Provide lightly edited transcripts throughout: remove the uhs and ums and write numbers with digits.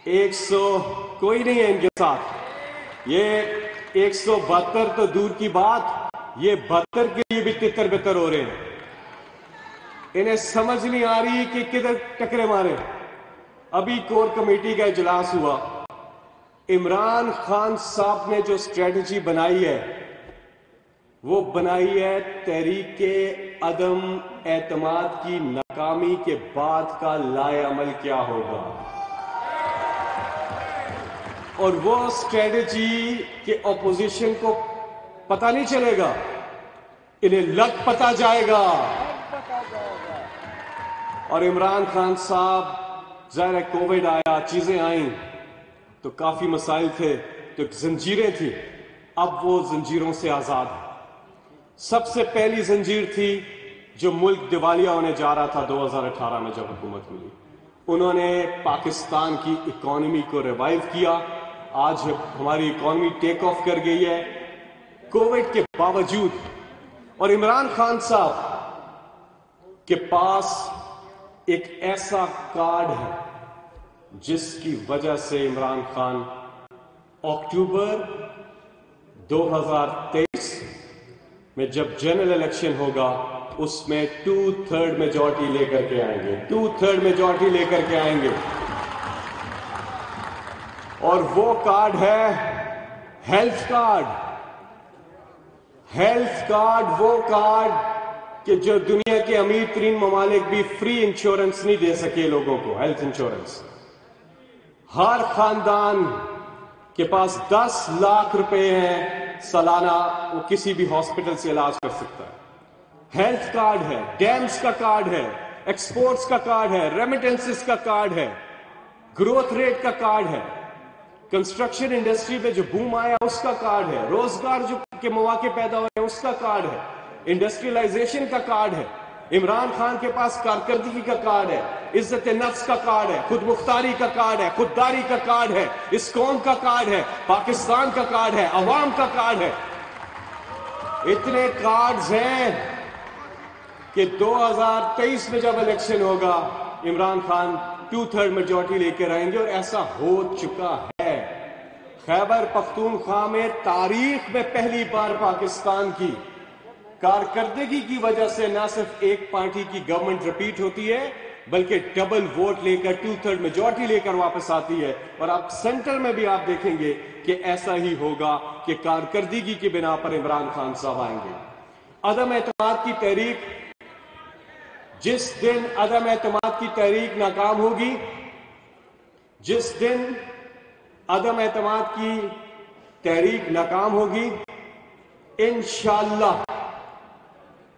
100 कोई नहीं है इनके साथ। ये 172 तो दूर की बात, ये 72 के लिए भी तितर बितर हो रहे हैं। इन्हें समझ नहीं आ रही कि किधर टकरे मारे। अभी कोर कमेटी का इजलास हुआ, इमरान खान साहब ने जो स्ट्रेटजी बनाई है वो बनाई है तहरीके अदम एतमाद की नाकामी के बाद का लाएअमल क्या होगा। और वो स्ट्रेटजी के ऑपोजिशन को पता नहीं चलेगा, इन्हें लग पता जाएगा। और इमरान खान साहब, ज़ाहिर है कोविड आया, चीजें आई तो काफी मसाइल थे, तो जंजीरें थी, अब वो जंजीरों से आजाद है। सबसे पहली जंजीर थी जो मुल्क दिवालिया होने जा रहा था 2018 में जब हुकूमत मिली, उन्होंने पाकिस्तान की इकोनॉमी को रिवाइव किया। आज हमारी इकोनॉमी टेक ऑफ कर गई है कोविड के बावजूद। और इमरान खान साहब के पास एक ऐसा कार्ड है जिसकी वजह से इमरान खान अक्टूबर 2023 में जब जनरल इलेक्शन होगा उसमें 2/3 मेजॉरिटी लेकर के आएंगे, 2/3 मेजॉरिटी लेकर के आएंगे। और वो कार्ड है हेल्थ कार्ड। हेल्थ कार्ड वो कार्ड कि जो दुनिया के अमीर तरीन ममालिक भी फ्री इंश्योरेंस नहीं दे सके लोगों को, हेल्थ इंश्योरेंस। हर खानदान के पास 10 लाख रुपए हैं सालाना, वो किसी भी हॉस्पिटल से इलाज कर सकता है। हेल्थ कार्ड है, डैम्स का कार्ड है, एक्सपोर्ट्स का कार्ड है, रेमिटेंसेस का कार्ड है, ग्रोथ रेट का कार्ड है, कंस्ट्रक्शन इंडस्ट्री में जो बूम आया उसका कार्ड है, रोजगार जो के मौके पैदा हुए उसका कार्ड है, इंडस्ट्रियलाइजेशन का कार्ड है। इमरान खान के पास कारकर्दगी का कार्ड है, इज्जत नफ्स का कार्ड है, खुद मुख्तारी का कार्ड है, खुददारी का कार्ड है, इस कौम का कार्ड है, पाकिस्तान का कार्ड है, अवाम का कार्ड है। इतने कार्ड्स हैं कि 2023 में जब इलेक्शन होगा इमरान खान 2/3 मेजॉरिटी लेकर आएंगे। और ऐसा हो चुका है। खैबर पख्तूनख्वा में तारीख में पहली बार पाकिस्तान की कारकर्दगी की वजह से न सिर्फ एक पार्टी की गवर्नमेंट रिपीट होती है बल्कि डबल वोट लेकर 2/3 मेजॉरिटी लेकर वापस आती है। और अब सेंटर में भी आप देखेंगे कि ऐसा ही होगा कि कारकर्दगी की बिना पर इमरान खान साहब आएंगे। अदम एतमाद की तहरीक, जिस दिन अदम एतमाद की तहरीक नाकाम होगी, जिस दिन अदम एतमाद की तहरीक नाकाम होगी, इंशाअल्लाह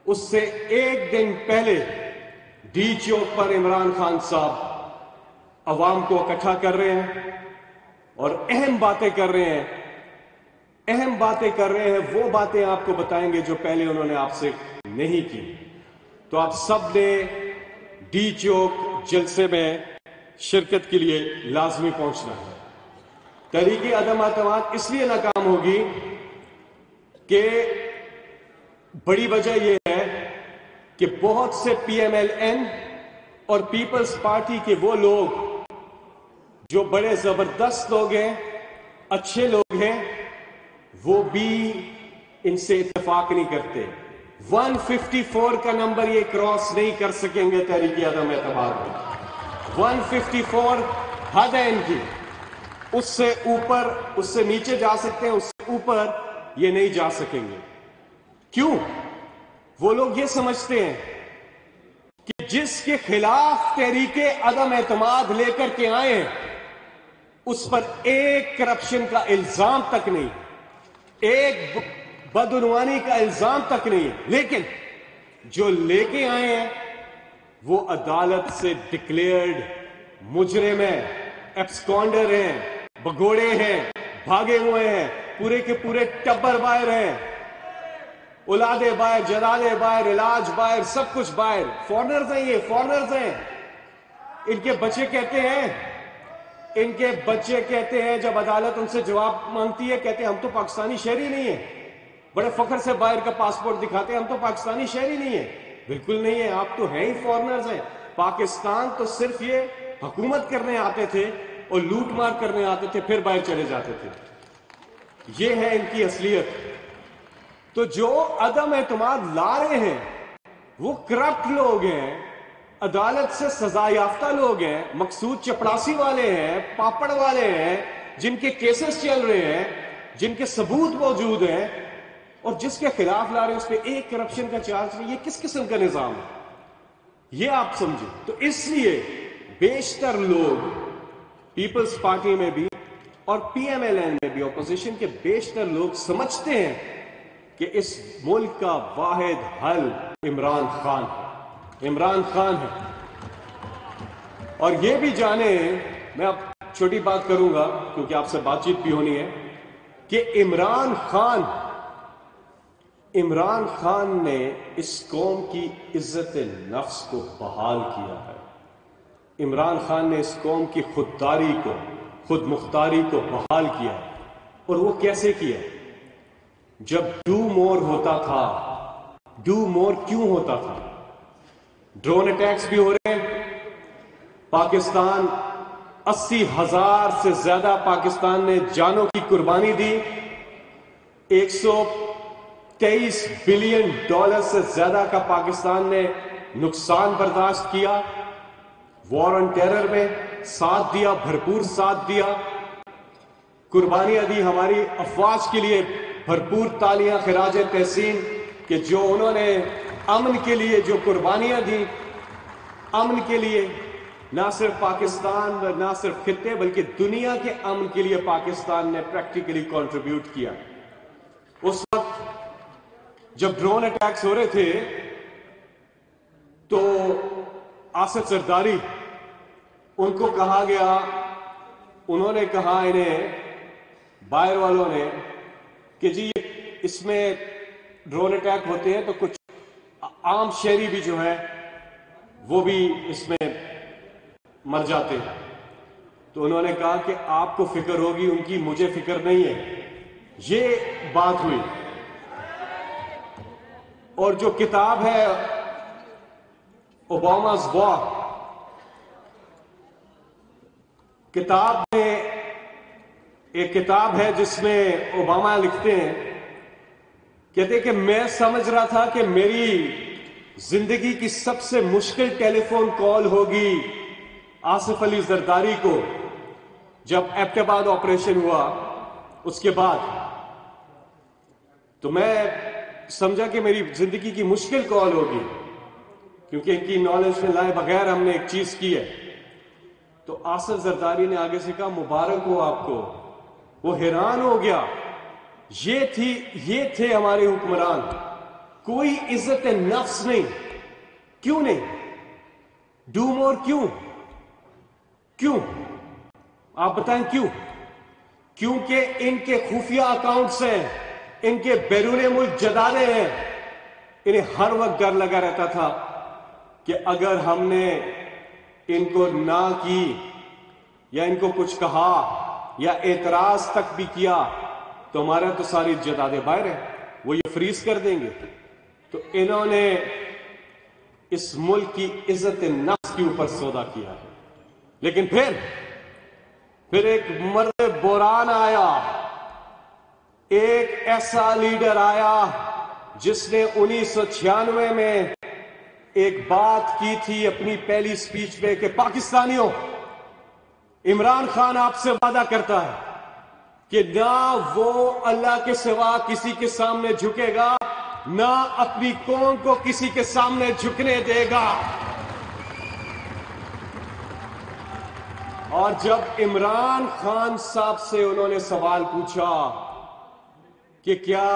उससे एक दिन पहले डी चौक पर इमरान खान साहब अवाम को इकट्ठा कर रहे हैं और अहम बातें कर रहे हैं। अहम बातें कर रहे हैं, वो बातें आपको बताएंगे जो पहले उन्होंने आपसे नहीं की। तो आप सब ने डी चौक जलसे में शिरकत के लिए लाजमी पहुंचना है। तहरीक अदम एतमाद इसलिए नाकाम होगी कि बड़ी वजह यह है कि बहुत से पीएमएलएन और पीपल्स पार्टी के वो लोग जो बड़े जबरदस्त लोग हैं, अच्छे लोग हैं, वो भी इनसे इत्तेफाक नहीं करते। 154 का नंबर ये क्रॉस नहीं कर सकेंगे तहरीक अदम एतमाद में। 154 हद है इनकी, उससे ऊपर, उससे नीचे जा सकते हैं, उससे ऊपर ये नहीं जा सकेंगे। क्यों? वो लोग ये समझते हैं कि जिसके खिलाफ तहरीके अदम एतमाद लेकर के आए हैं उस पर एक करप्शन का इल्जाम तक नहीं, एक बदउनवानी का इल्जाम तक नहीं है। लेकिन जो लेके आए हैं वो अदालत से डिक्लेयर्ड मुजरिम है, एब्सकॉन्डर हैं, भगोड़े हैं, भागे हुए हैं, पूरे के पूरे टब्बर बाहर हैं, औलादे बाहर, जलाले बाहर, इलाज बाहर, सब कुछ बाहर। फॉरनर्स हैं, ये फॉरनर्स हैं। इनके बच्चे कहते हैं जब अदालत उनसे जवाब मांगती है, कहते हैं हम तो पाकिस्तानी शहरी नहीं है। बड़े फख्र से बाहर का पासपोर्ट दिखाते हैं, हम तो पाकिस्तानी शहरी नहीं है। बिल्कुल नहीं है, आप तो हैं ही फॉरनर्स हैं। पाकिस्तान तो सिर्फ ये हुकूमत करने आते थे, اور لوٹ مار کرنے آتے تھے پھر باہر چلے جاتے تھے. یہ ہے ان کی اصلیت. تو جو عدم اعتماد لا رہے ہیں وہ کرپٹ لوگ ہیں, عدالت سے سزا یافتہ لوگ ہیں, مقصود چپڑاسی والے ہیں, پاپڑ والے ہیں, جن کے کیسز چل رہے ہیں, جن کے ثبوت موجود ہیں, اور جس کے خلاف لا رہے ہیں اس پہ ایک کرپشن کا چارج نہیں. یہ کس قسم کا نظام ہے یہ آپ سمجھیں. تو اس لیے بیشتر لوگ پیپلز پارٹی میں بھی اور پی ایم ایل این میں بھی, اپوزیشن کے بیشتر لوگ سمجھتے ہیں کہ اس ملک کا واحد حل عمران خان ہے, عمران خان ہے. اور یہ بھی جانیں, میں اب چھوٹی بات کروں گا کیونکہ آپ سے بات چیت بھی ہونی ہے, کہ عمران خان نے اس قوم کی عزت نفس کو بحال کیا ہے. عمران خان نے اس قوم کی خودداری کو, خود مختاری کو بحال کیا. اور وہ کیسے کیا؟ جب ڈو مور ہوتا تھا. ڈو مور کیوں ہوتا تھا؟ ڈرون اٹیکس بھی ہو رہے ہیں. پاکستان 80,000 سے زیادہ پاکستان نے جانوں کی قربانی دی. $123 بلین سے زیادہ کا پاکستان نے نقصان برداشت کیا. وار آن ٹیرر میں ساتھ دیا, بھرپور ساتھ دیا, قربانیاں دی ہماری افواج کے لیے. بھرپور تالیاں خراج تحسین کہ جو انہوں نے امن کے لیے جو قربانیاں دی, امن کے لیے, نہ صرف پاکستان نہ صرف خطے بلکہ دنیا کے امن کے لیے پاکستان نے پریکٹیکلی کنٹریبیوٹ کیا. اس وقت جب ڈرون اٹیکس ہو رہے تھے تو آصف زرداری, ان کو کہا گیا, انہوں نے کہا انہیں باہر والوں نے کہ جی اس میں ڈرون اٹیک ہوتے ہیں تو کچھ عام شہری بھی جو ہے وہ بھی اس میں مر جاتے ہیں. تو انہوں نے کہا کہ آپ کو فکر ہوگی ان کی, مجھے فکر نہیں ہے. یہ بات ہوئی. اور جو کتاب ہے اوباماز وار, کتاب میں ایک کتاب ہے جس میں اوباما لکھتے ہیں, کہتے ہیں کہ میں سمجھ رہا تھا کہ میری زندگی کی سب سے مشکل ٹیلی فون کال ہوگی آصف علی زرداری کو جب ایبٹ آباد آپریشن ہوا. اس کے بعد تو میں سمجھا کہ میری زندگی کی مشکل کال ہوگی کیونکہ ان کی نالج میں لائے بغیر ہم نے ایک چیز کی ہے. تو آصف زرداری نے آگے سے کہا مبارک ہو آپ کو. وہ حیران ہو گیا. یہ تھے ہمارے حکمران, کوئی عزت نفس نہیں. کیوں نہیں؟ ڈو مور کیوں آپ بتائیں کیوں؟ کیونکہ ان کے خفیہ اکاؤنٹس ہیں, ان کے بیرون ملک جدادے ہیں. انہیں ہر وقت ڈر لگا رہتا تھا کہ اگر ہم نے ان کو نہ کی یا ان کو کچھ کہا یا اعتراض تک بھی کیا تو ہمارا تو ساری جدادیں باہر ہیں, وہ یہ فریز کر دیں گے. تو انہوں نے اس ملک کی عزت نفس کے اوپر سودا کیا ہے. لیکن پھر ایک مرد بحران آیا, ایک ایسا لیڈر آیا جس نے 1996 میں ایک بات کی تھی اپنی پہلی سپیچ میں کہ پاکستانیوں, عمران خان آپ سے وعدہ کرتا ہے کہ نہ وہ اللہ کے سوا کسی کے سامنے جھکے گا, نہ اپنی قوم کو کسی کے سامنے جھکنے دے گا. اور جب عمران خان صاحب سے انہوں نے سوال پوچھا کہ کیا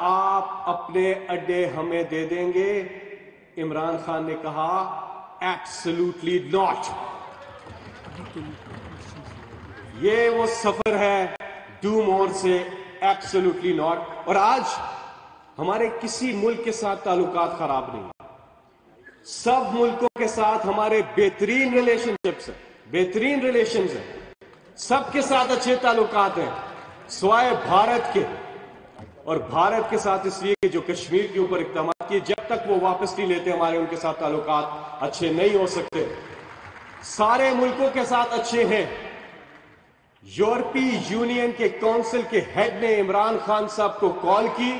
آپ اپنے اڈے ہمیں دے دیں گے, عمران خان نے کہا ایبسلیوٹلی ناٹ. یہ وہ سفر ہے ڈو مور سے, ایبسلیوٹلی ناٹ. اور آج ہمارے کسی ملک کے ساتھ تعلقات خراب نہیں, سب ملکوں کے ساتھ ہمارے بہترین ریلیشن شپس ہیں, بہترین ریلیشنز ہیں, سب کے ساتھ اچھے تعلقات ہیں سوائے بھارت کے. اور بھارت کے ساتھ اس لیے کہ جو کشمیر کے اوپر اقدامات کیے, جب تک وہ واپس نہیں لیتے ہمارے ان کے ساتھ تعلقات اچھے نہیں ہو سکتے. سارے ملکوں کے ساتھ اچھے ہیں यूरोपीय यूनियन के काउंसिल के हेड ने इमरान खान साहब को कॉल की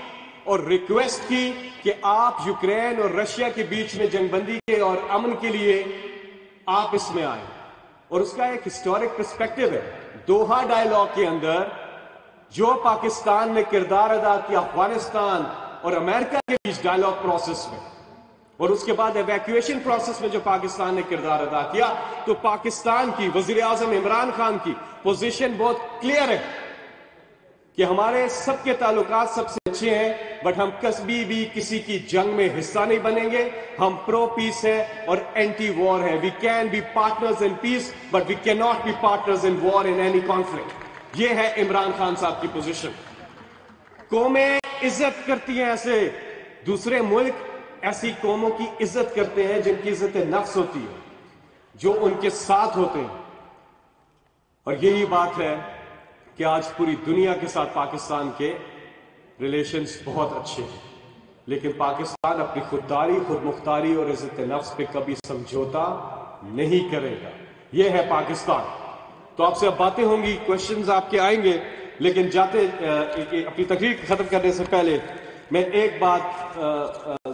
और रिक्वेस्ट की कि आप यूक्रेन और रशिया के बीच में जंगबंदी के और अमन के लिए आप इसमें आए। और उसका एक हिस्टोरिक पर्सपेक्टिव है। दोहा डायलॉग के अंदर जो पाकिस्तान ने किरदार अदा किया अफगानिस्तान और अमेरिका के बीच डायलॉग प्रोसेस में, और उसके बाद एवैक्यूएशन प्रोसेस में जो पाकिस्तान ने किरदार अदा किया, तो पाकिस्तान की वजीर आजम इमरान खान की पोजीशन बहुत क्लियर है कि हमारे सबके ताल्लुकात सबसे अच्छे हैं, बट हम कभी भी किसी की जंग में हिस्सा नहीं बनेंगे। हम प्रो पीस है और एंटी वॉर है। We can be partners in peace but we can not be partners in war in any conflict. ये है इमरान खान साहब की पोजीशन। कौमें इज्जत करती हैं ऐसे, दूसरे मुल्क ऐसी कौमों की इज्जत करते हैं जिनकी इज्जत नफ्स होती है, जो उनके साथ होते हैं। और यही बात है कि आज पूरी दुनिया के साथ पाकिस्तान के रिलेशंस बहुत अच्छे हैं, लेकिन पाकिस्तान अपनी खुददारी, खुद मुख्तारी और इज्जत नफ्स पे कभी समझौता नहीं करेगा। यह है पाकिस्तान। तो आपसे अब बातें होंगी, क्वेश्चंस आपके आएंगे, लेकिन जाते अपनी तकरीर खत्म करने से पहले मैं एक बात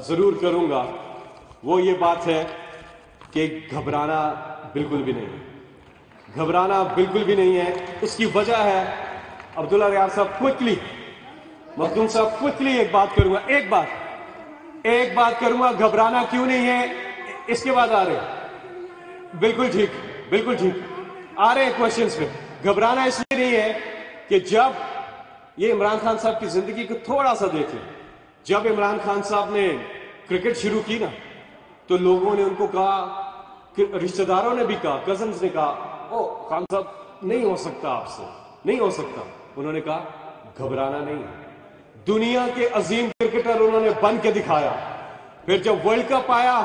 जरूर करूंगा। वो ये बात है कि घबराना बिल्कुल भी नहीं है, घबराना बिल्कुल भी नहीं है। उसकी वजह है, अब्दुल्ला रियाज साहब क्विकली, मखदूम साहब क्विकली एक बात करूंगा, एक बात करूंगा, घबराना क्यों नहीं है इसके बाद आ रहे। बिल्कुल ठीक, बिल्कुल ठीक, आ रहे हैं क्वेश्चंस पे। घबराना इसलिए नहीं है कि जब ये इमरान खान साहब की जिंदगी को थोड़ा सा देखें, जब इमरान खान साहब ने क्रिकेट शुरू की ना, तो लोगों ने उनको कहा, रिश्तेदारों ने भी कहा, कजन्स ने कहा, ओ खान साहब नहीं हो सकता आपसे, नहीं हो सकता। उन्होंने कहा घबराना नहीं है। दुनिया के अजीम क्रिकेटर उन्होंने बन के दिखाया। फिर जब वर्ल्ड कप आया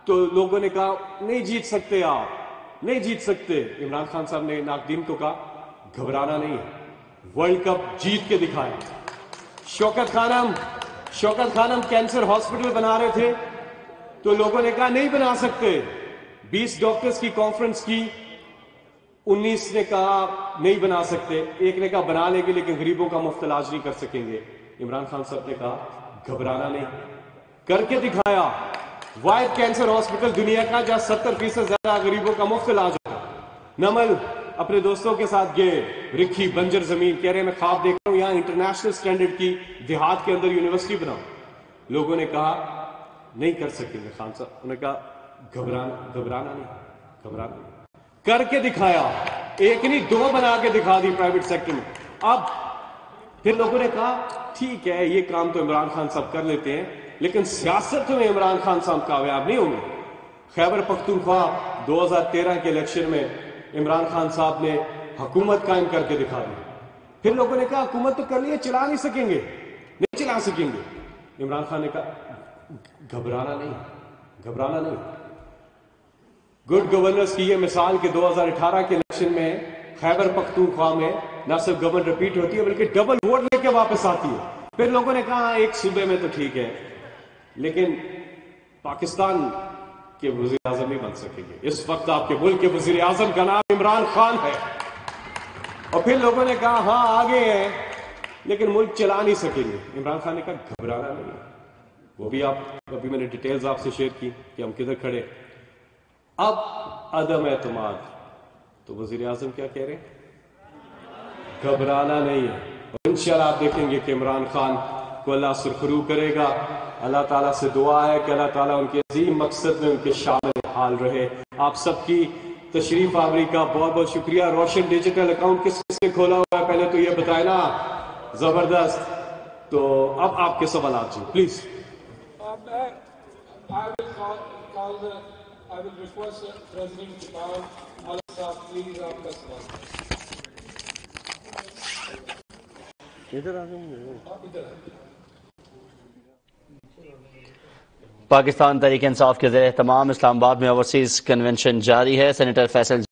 तो लोगों ने कहा नहीं जीत सकते आप, नहीं जीत सकते। इमरान खान साहब ने नाकदीम को कहा घबराना नहीं है, वर्ल्ड कप जीत के दिखाया। शौकत खानम कैंसर हॉस्पिटल बना रहे थे तो लोगों ने कहा नहीं बना सकते। 20 डॉक्टर्स की कॉन्फ्रेंस की, 19 ने कहा नहीं बना सकते, एक ने कहा बना लेंगे लेकिन गरीबों का मुफ्त इलाज नहीं कर सकेंगे। इमरान खान साहब ने कहा घबराना नहीं, करके दिखाया। वाइड कैंसर हॉस्पिटल दुनिया का जहां 70% ज्यादा गरीबों का मुफ्त इलाज होता। नमल अपने दोस्तों के साथ गए, रिक्की बंजर जमीन, कह रहे मैं ख्वाब देख रहा हूं यहां इंटरनेशनल स्टैंडर्ड की देहात के अंदर यूनिवर्सिटी बनाऊं। लोगों ने कहा नहीं कर सकेंगे खान साहब। उन्होंने कहा घबराना नहीं, घबराना नहीं, करके दिखाया। एक नहीं, 2 बना के दिखा दी प्राइवेट सेक्टर में। अब फिर लोगों ने कहा ठीक है ये काम तो इमरान खान साहब कर लेते हैं, लेकिन सियासत में इमरान खान साहब कामयाब नहीं होंगे। खैबर पख्तूनख्वा 2013 के इलेक्शन में इमरान खान साहब ने हुकूमत कायम करके दिखा दी। फिर लोगों ने कहा हुकूमत तो कर लिए, चला नहीं सकेंगे, नहीं चला सकेंगे। इमरान खान ने कहा घबराना नहीं, घबराना नहीं। गुड गवर्नेंस की ये मिसाल कि 2018 के इलेक्शन में खैबर पख्तूनख्वा में न सिर्फ गवर्नमेंट रिपीट होती है बल्कि डबल वोट लेके वापस आती है। फिर लोगों ने कहा एक सूबे में तो ठीक है, लेकिन पाकिस्तान के वजीर आजम नहीं बन सकेंगे। इस वक्त आपके मुल्क के वजीर आजम का नाम इमरान खान है। और फिर लोगों ने कहा हाँ आगे हैं लेकिन मुल्क चला नहीं सकेंगे। इमरान खान ने कहा घबराना नहीं। वो भी अभी मैंने डिटेल्स आपसे शेयर की कि हम किधर खड़े। अब अदम एतमाद, तो वजीर आजम क्या कह रहे हैं, घबराना नहीं है। और इंशाल्लाह आप देखेंगे कि इमरान खान को अल्लाह सुरखरू करेगा। अल्लाह ताला से दुआ है कि अल्लाह ताला उनके अजीम मकसद में उनके शामिल हाल रहे। आप सबकी तशरीफ आवरी का बहुत बहुत शुक्रिया। रोशन डिजिटल अकाउंट किस किसने खोला हुआ है पहले तो ये बताए ना, जबरदस्त। तो अब आपके सवाल जी प्लीज। पाकिस्तान तहरीक इंसाफ के ज़रिए तमाम इस्लामाबाद में ओवरसीज कन्वेंशन जारी है। सेनेटर फैसल